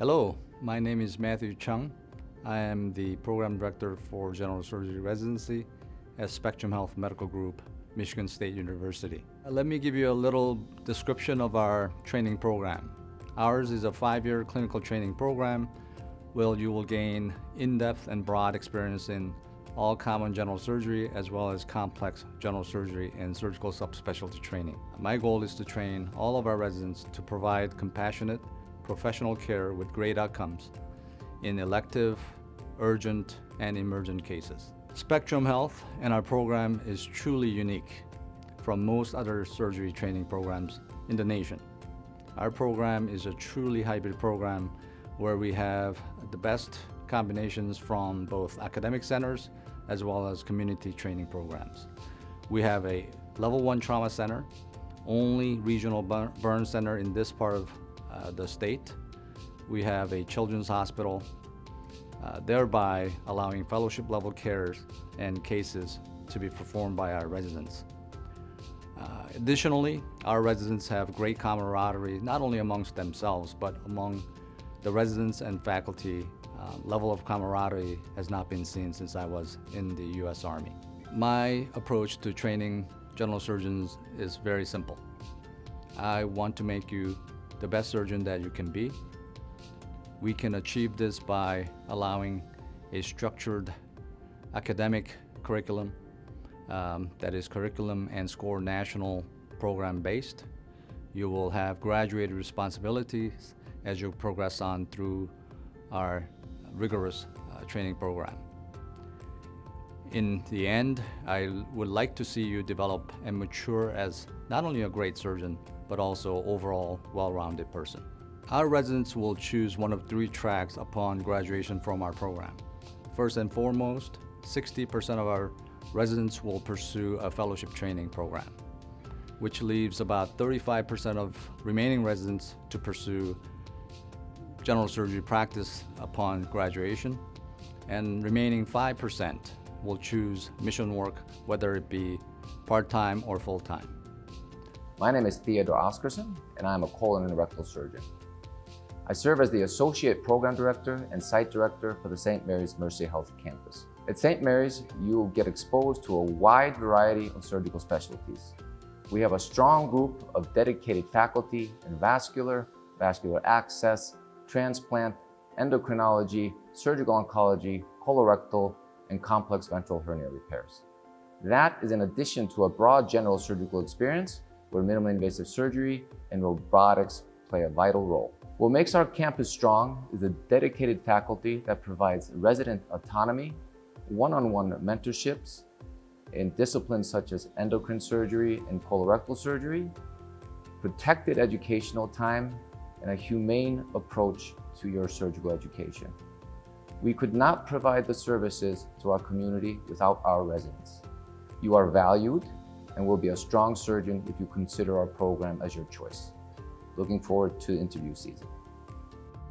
Hello, my name is Matthew Chung. I am the Program Director for General Surgery Residency at Spectrum Health Medical Group, Michigan State University. Let me give you a little description of our training program. Ours is a 5-year clinical training program where you will gain in-depth and broad experience in all common general surgery as well as complex general surgery and surgical subspecialty training. My goal is to train all of our residents to provide compassionate, professional care with great outcomes in elective, urgent, and emergent cases. Spectrum Health and our program is truly unique from most other surgery training programs in the nation. Our program is a truly hybrid program where we have the best combinations from both academic centers as well as community training programs. We have a level 1 trauma center, only regional burn center in this part of the state. We have a children's hospital, thereby allowing fellowship level cares and cases to be performed by our residents. Additionally, our residents have great camaraderie, not only amongst themselves, but among the residents and faculty. Level of camaraderie has not been seen since I was in the U.S. Army. My approach to training general surgeons is very simple. I want to make you the best surgeon that you can be. We can achieve this by allowing a structured academic curriculum that is curriculum and score national program based. You will have graduated responsibilities as you progress on through our rigorous training program. In the end, I would like to see you develop and mature as not only a great surgeon, but also overall well-rounded person. Our residents will choose one of 3 tracks upon graduation from our program. First and foremost, 60% of our residents will pursue a fellowship training program, which leaves about 35% of remaining residents to pursue general surgery practice upon graduation, and remaining 5% will choose mission work, whether it be part-time or full-time. My name is Theodore Oscarson, and I'm a colon and rectal surgeon. I serve as the Associate Program Director and Site Director for the St. Mary's Mercy Health campus. At St. Mary's, you'll get exposed to a wide variety of surgical specialties. We have a strong group of dedicated faculty in vascular access, transplant, endocrinology, surgical oncology, colorectal, and complex ventral hernia repairs. That is in addition to a broad general surgical experience where minimally invasive surgery and robotics play a vital role. What makes our campus strong is the dedicated faculty that provides resident autonomy, one-on-one mentorships in disciplines such as endocrine surgery and colorectal surgery, protected educational time, and a humane approach to your surgical education. We could not provide the services to our community without our residents. You are valued and will be a strong surgeon if you consider our program as your choice. Looking forward to interview season.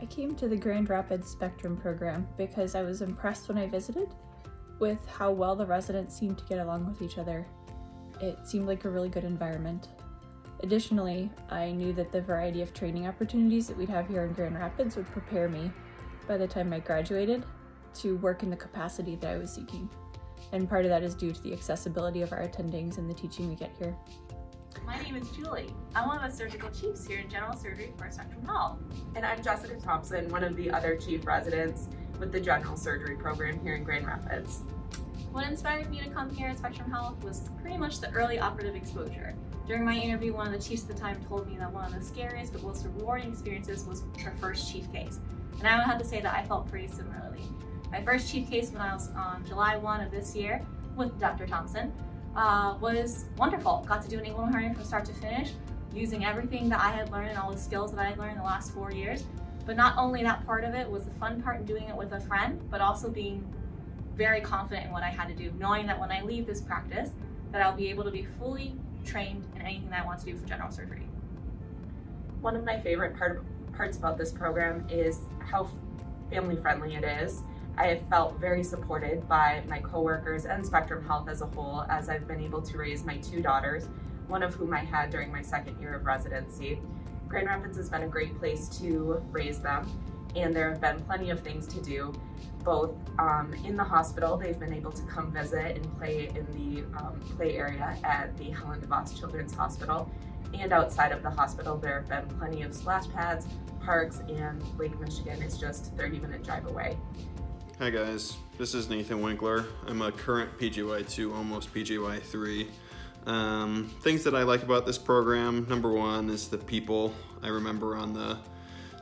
I came to the Grand Rapids Spectrum program because I was impressed when I visited with how well the residents seemed to get along with each other. It seemed like a really good environment. Additionally, I knew that the variety of training opportunities that we'd have here in Grand Rapids would prepare me by the time I graduated to work in the capacity that I was seeking. And part of that is due to the accessibility of our attendings and the teaching we get here. My name is Julie. I'm one of the surgical chiefs here in general surgery for Spectrum Health. And I'm Jessica Thompson, one of the other chief residents with the general surgery program here in Grand Rapids. What inspired me to come here at Spectrum Health was pretty much the early operative exposure. During my interview, one of the chiefs at the time told me that one of the scariest but most rewarding experiences was her first chief case. And I would have to say that I felt pretty similarly. My first chief case when I was on July 1 of this year with Dr. Thompson was wonderful. Got to do an inguinal hernia from start to finish, using everything that I had learned and all the skills that I had learned in the last 4 years. But not only that part of it was the fun part in doing it with a friend, but also being very confident in what I had to do, knowing that when I leave this practice, that I'll be able to be fully trained in anything that I want to do for general surgery. One of my favorite parts about this program is how family friendly it is. I have felt very supported by my coworkers and Spectrum Health as a whole, as I've been able to raise my 2 daughters, one of whom I had during my second year of residency. Grand Rapids has been a great place to raise them, and there have been plenty of things to do, both in the hospital. They've been able to come visit and play in the play area at the Helen DeVos Children's Hospital, and outside of the hospital there have been plenty of splash pads, parks, and Lake Michigan is just a 30-minute drive away. Hi guys, this is Nathan Winkler. I'm a current PGY2, almost PGY3. Things that I like about this program, number one is the people. I remember on the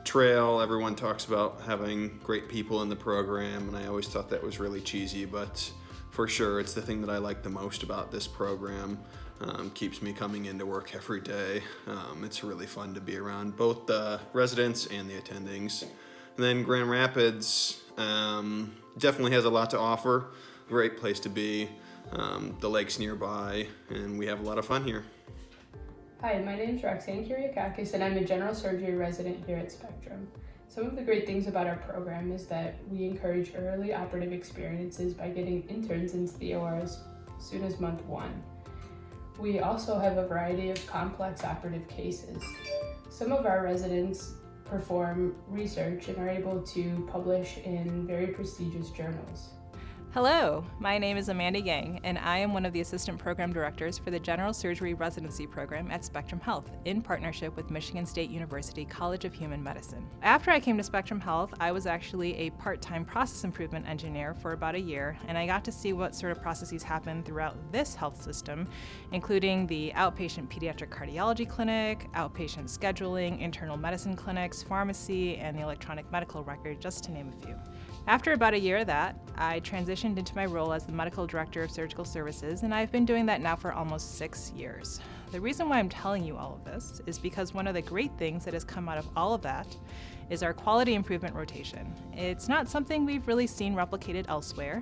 trail, everyone talks about having great people in the program, and I always thought that was really cheesy, but for sure it's the thing that I like the most about this program. Keeps me coming into work every day. It's really fun to be around both the residents and the attendings. And then Grand Rapids definitely has a lot to offer. Great place to be. The lake's nearby, and we have a lot of fun here. Hi, my name is Roxanne Kyriakakis, and I'm a general surgery resident here at Spectrum. Some of the great things about our program is that we encourage early operative experiences by getting interns into the OR as soon as month 1. We also have a variety of complex operative cases. Some of our residents perform research and are able to publish in very prestigious journals. Hello, my name is Amanda Yang, and I am one of the assistant program directors for the General Surgery Residency Program at Spectrum Health in partnership with Michigan State University College of Human Medicine. After I came to Spectrum Health, I was actually a part-time process improvement engineer for about a year, and I got to see what sort of processes happen throughout this health system, including the outpatient pediatric cardiology clinic, outpatient scheduling, internal medicine clinics, pharmacy, and the electronic medical record, just to name a few. After about a year of that, I transitioned into my role as the Medical Director of Surgical Services, and I've been doing that now for almost 6 years. The reason why I'm telling you all of this is because one of the great things that has come out of all of that is our quality improvement rotation. It's not something we've really seen replicated elsewhere.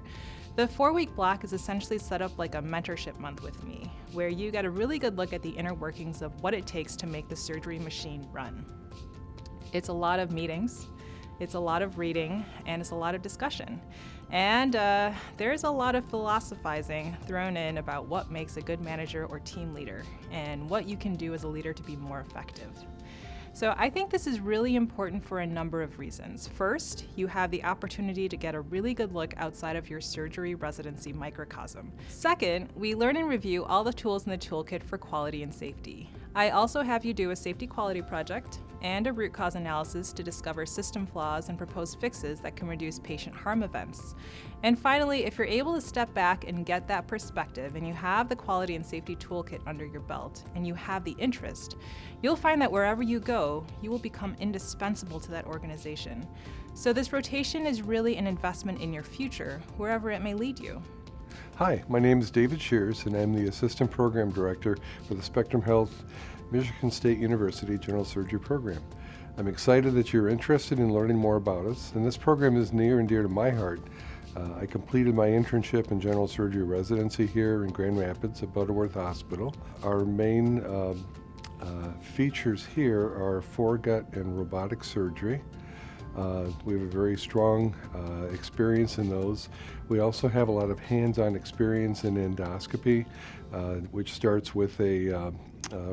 The 4-week block is essentially set up like a mentorship month with me, where you get a really good look at the inner workings of what it takes to make the surgery machine run. It's a lot of meetings. It's a lot of reading, and it's a lot of discussion. And there's a lot of philosophizing thrown in about what makes a good manager or team leader, and what you can do as a leader to be more effective. So I think this is really important for a number of reasons. First, you have the opportunity to get a really good look outside of your surgery residency microcosm. Second, we learn and review all the tools in the toolkit for quality and safety. I also have you do a safety quality project and a root cause analysis to discover system flaws and propose fixes that can reduce patient harm events. And finally, if you're able to step back and get that perspective, and you have the quality and safety toolkit under your belt, and you have the interest, you'll find that wherever you go, you will become indispensable to that organization. So this rotation is really an investment in your future, wherever it may lead you. Hi, my name is David Shears, and I'm the Assistant Program Director for the Spectrum Health Michigan State University General Surgery Program. I'm excited that you're interested in learning more about us, and this program is near and dear to my heart. I completed my internship in general surgery residency here in Grand Rapids at Butterworth Hospital. Our main features here are foregut and robotic surgery. We have a very strong experience in those. We also have a lot of hands-on experience in endoscopy, which starts with a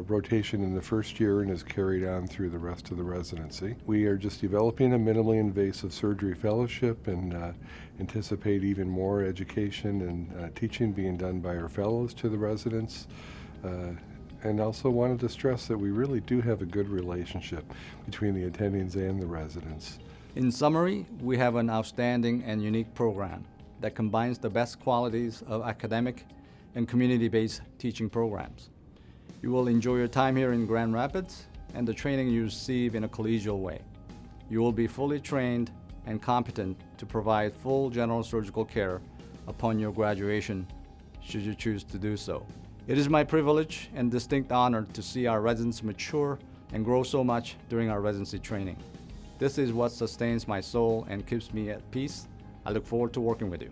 rotation in the first year and is carried on through the rest of the residency. We are just developing a minimally invasive surgery fellowship and anticipate even more education and teaching being done by our fellows to the residents. And also wanted to stress that we really do have a good relationship between the attendings and the residents. In summary, we have an outstanding and unique program that combines the best qualities of academic and community-based teaching programs. You will enjoy your time here in Grand Rapids and the training you receive in a collegial way. You will be fully trained and competent to provide full general surgical care upon your graduation, should you choose to do so. It is my privilege and distinct honor to see our residents mature and grow so much during our residency training. This is what sustains my soul and keeps me at peace. I look forward to working with you.